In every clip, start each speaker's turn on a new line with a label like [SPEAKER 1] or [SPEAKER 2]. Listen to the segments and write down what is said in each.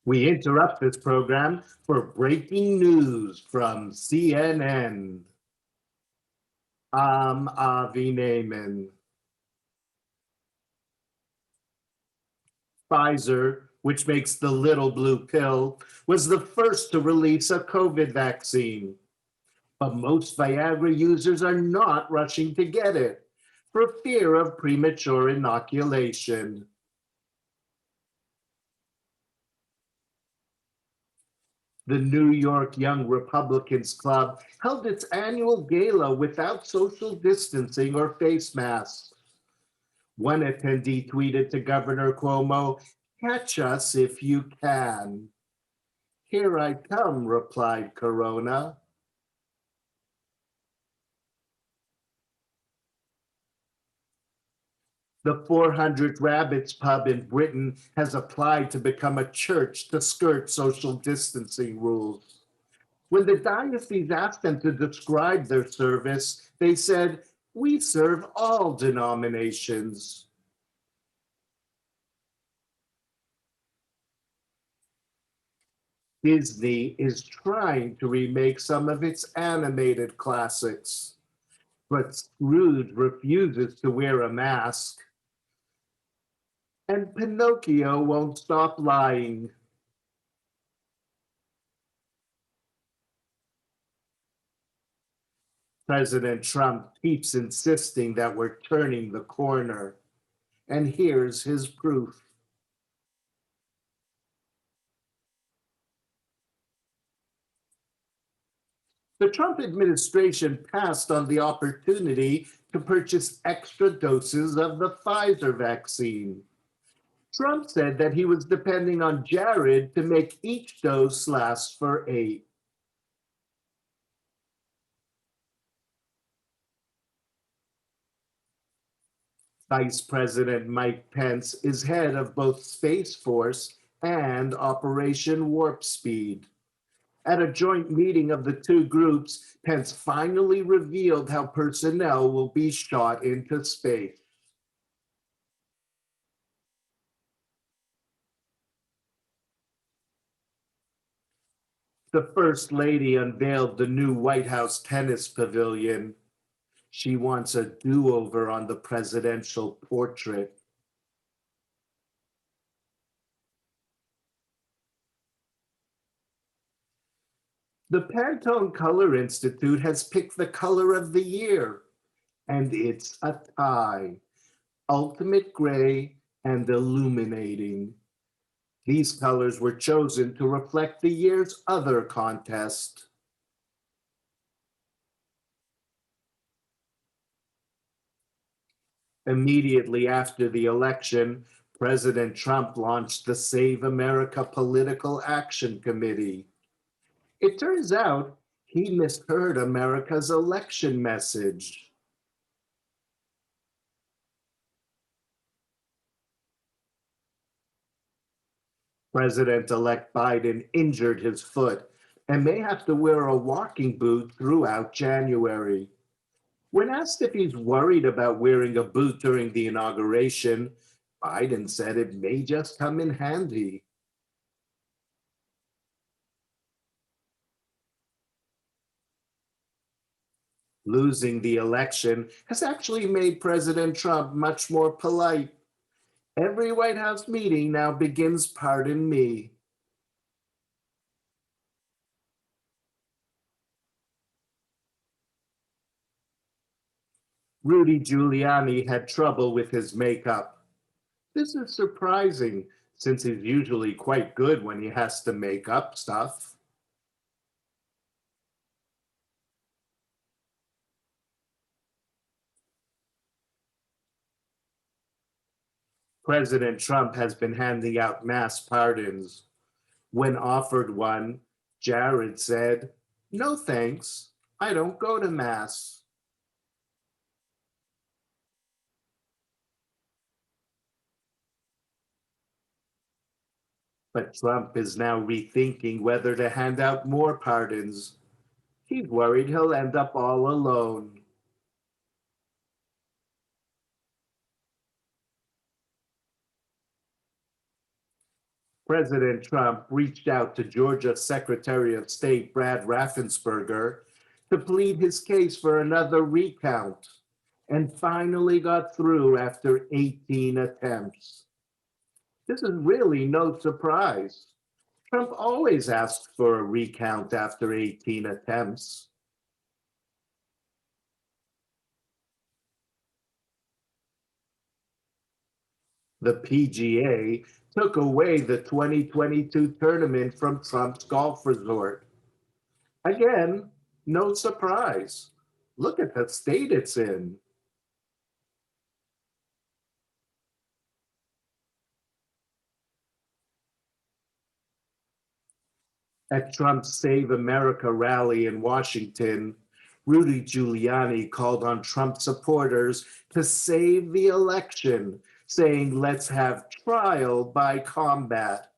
[SPEAKER 1] We interrupt this program for breaking news from CNN. I'm Avi Naiman. Pfizer, which makes the little blue pill, was the first to release a COVID vaccine. But most Viagra users are not rushing to get it for fear of premature inoculation. The New York Young Republicans Club held its annual gala without social distancing or face masks. One attendee tweeted to Governor Cuomo, "Catch us if you can." "Here I come," replied Corona. The 400 Rabbits pub in Britain has applied to become a church to skirt social distancing rules. When the diocese asked them to describe their service, they said, "We serve all denominations." Disney is trying to remake some of its animated classics, but Scrooge refuses to wear a mask, and Pinocchio won't stop lying. President Trump keeps insisting that we're turning the corner, and here's his proof. The Trump administration passed on the opportunity to purchase extra doses of the Pfizer vaccine. Trump said that he was depending on Jared to make each dose last for 8. Vice President Mike Pence is head of both Space Force and Operation Warp Speed. At a joint meeting of the two groups, Pence finally revealed how personnel will be shot into space. The First Lady unveiled the new White House tennis pavilion. She wants a do-over on the presidential portrait. The Pantone Color Institute has picked the color of the year, and it's a tie. Ultimate gray and illuminating. These colors were chosen to reflect the year's other contest. Immediately after the election, President Trump launched the Save America Political Action Committee. It turns out he misheard America's election message. President-elect Biden injured his foot and may have to wear a walking boot throughout January. When asked if he's worried about wearing a boot during the inauguration, Biden said it may just come in handy. Losing the election has actually made President Trump much more polite. Every White House meeting now begins, "Pardon me." Rudy Giuliani had trouble with his makeup. This is surprising, since he's usually quite good when he has to make up stuff. President Trump has been handing out mass pardons. When offered one, Jared said, "No thanks, I don't go to mass." But Trump is now rethinking whether to hand out more pardons. He's worried he'll end up all alone. President Trump reached out to Georgia Secretary of State Brad Raffensperger to plead his case for another recount and finally got through after 18 attempts. This is really no surprise. Trump always asked for a recount after 18 attempts. The PGA took away the 2022 tournament from Trump's golf resort. Again, no surprise. Look at the state it's in. At Trump's Save America rally in Washington, Rudy Giuliani called on Trump supporters to save the election, saying, let's have trial by combat.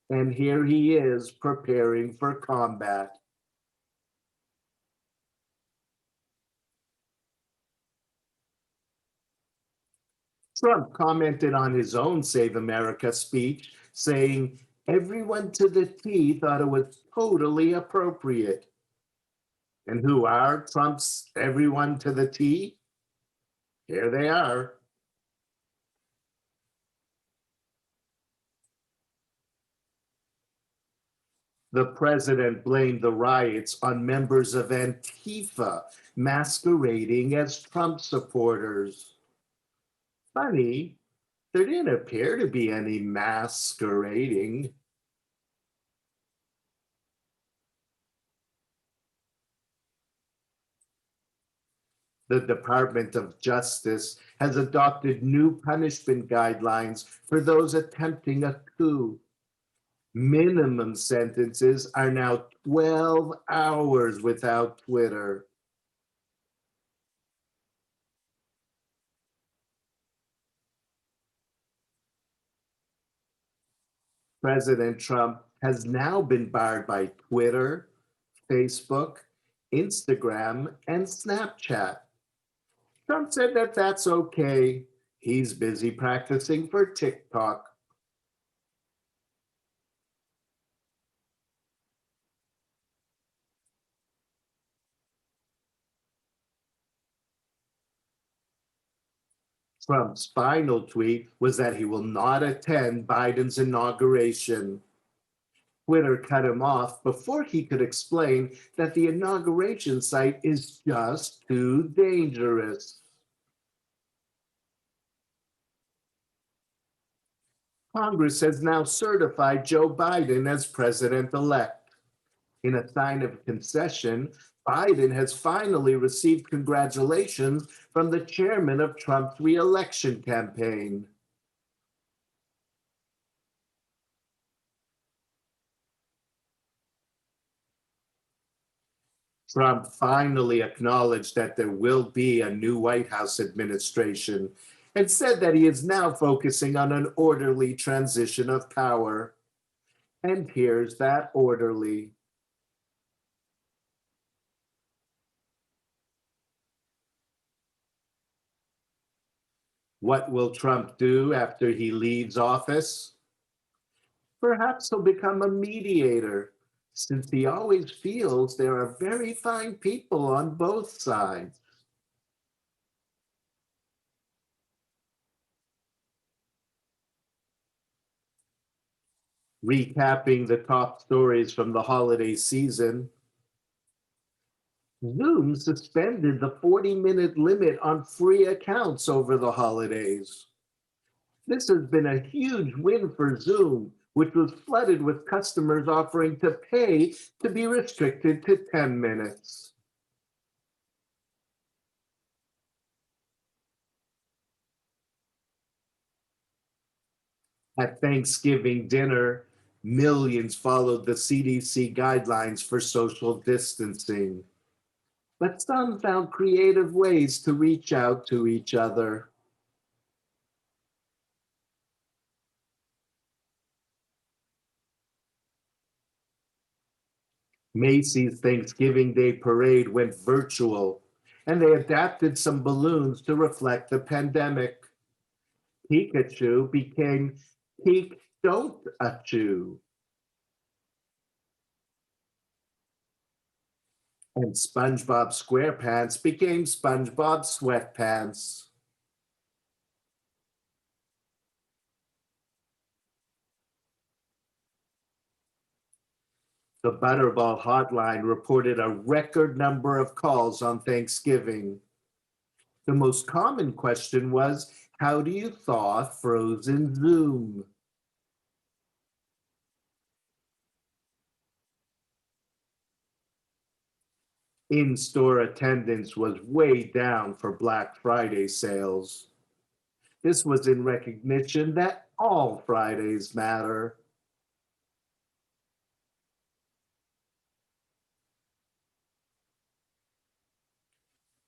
[SPEAKER 1] And here he is preparing for combat. Trump commented on his own Save America speech, saying, everyone to the T thought it was totally appropriate. And who are Trump's everyone to the T? Here they are. The president blamed the riots on members of Antifa masquerading as Trump supporters. Funny, there didn't appear to be any masquerading. The Department of Justice has adopted new punishment guidelines for those attempting a coup. Minimum sentences are now 12 hours without Twitter. President Trump has now been barred by Twitter, Facebook, Instagram, and Snapchat. Trump said that that's okay. He's busy practicing for TikTok. Trump's final tweet was that he will not attend Biden's inauguration. Twitter cut him off before he could explain that the inauguration site is just too dangerous. Congress has now certified Joe Biden as president-elect. In a sign of concession, Biden has finally received congratulations from the chairman of Trump's re-election campaign. Trump finally acknowledged that there will be a new White House administration and said that he is now focusing on an orderly transition of power. And here's that orderly. What will Trump do after he leaves office? Perhaps he'll become a mediator, since he always feels there are very fine people on both sides. Recapping the top stories from the holiday season, Zoom suspended the 40-minute limit on free accounts over the holidays. This has been a huge win for Zoom, which was flooded with customers offering to pay to be restricted to 10 minutes. At Thanksgiving dinner, millions followed the CDC guidelines for social distancing, but some found creative ways to reach out to each other. Macy's Thanksgiving Day Parade went virtual, and they adapted some balloons to reflect the pandemic. Pikachu became Peak don't achoo. And SpongeBob SquarePants became SpongeBob Sweatpants. The Butterball hotline reported a record number of calls on Thanksgiving. The most common question was, how do you thaw frozen Zoom? In-store attendance was way down for Black Friday sales. This was in recognition that all Fridays matter.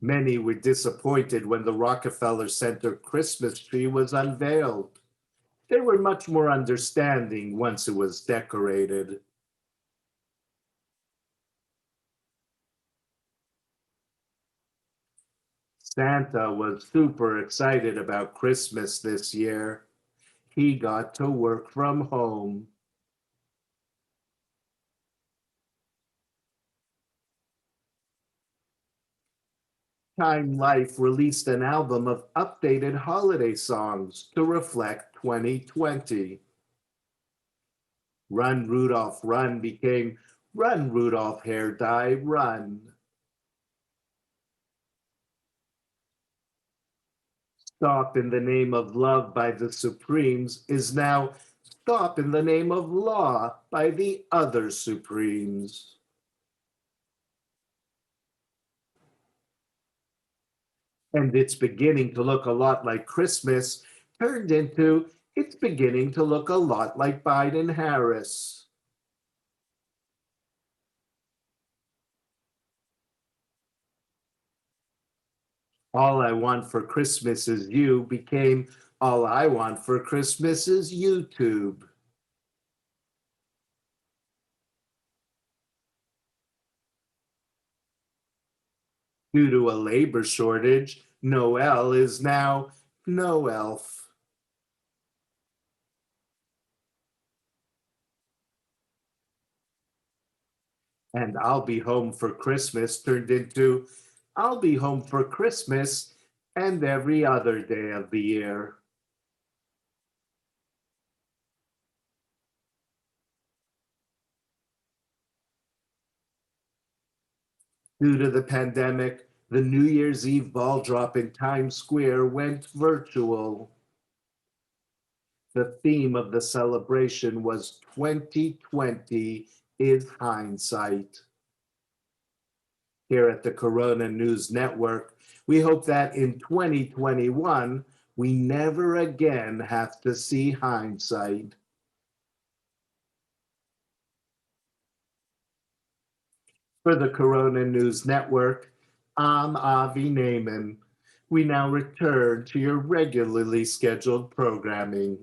[SPEAKER 1] Many were disappointed when the Rockefeller Center Christmas tree was unveiled. They were much more understanding once it was decorated. Santa was super excited about Christmas this year. He got to work from home. Time Life released an album of updated holiday songs to reflect 2020. Run, Rudolph, Run became Run, Rudolph, Hair Dye, Run. Stop in the Name of Love by the Supremes is now Stop in the Name of Law by the Other Supremes. And It's Beginning to Look a Lot Like Christmas turned into It's Beginning to Look a Lot Like Biden Harris. All I Want for Christmas Is You became All I Want for Christmas Is YouTube. Due to a labor shortage, Noel is now No Elf. And I'll Be Home for Christmas turned into I'll Be Home for Christmas and every other day of the year. Due to the pandemic, the New Year's Eve ball drop in Times Square went virtual. The theme of the celebration was 2020 is hindsight. Here at the Corona News Network, we hope that in 2021, we never again have to see hindsight. For the Corona News Network, I'm Avi Naiman. We now return to your regularly scheduled programming.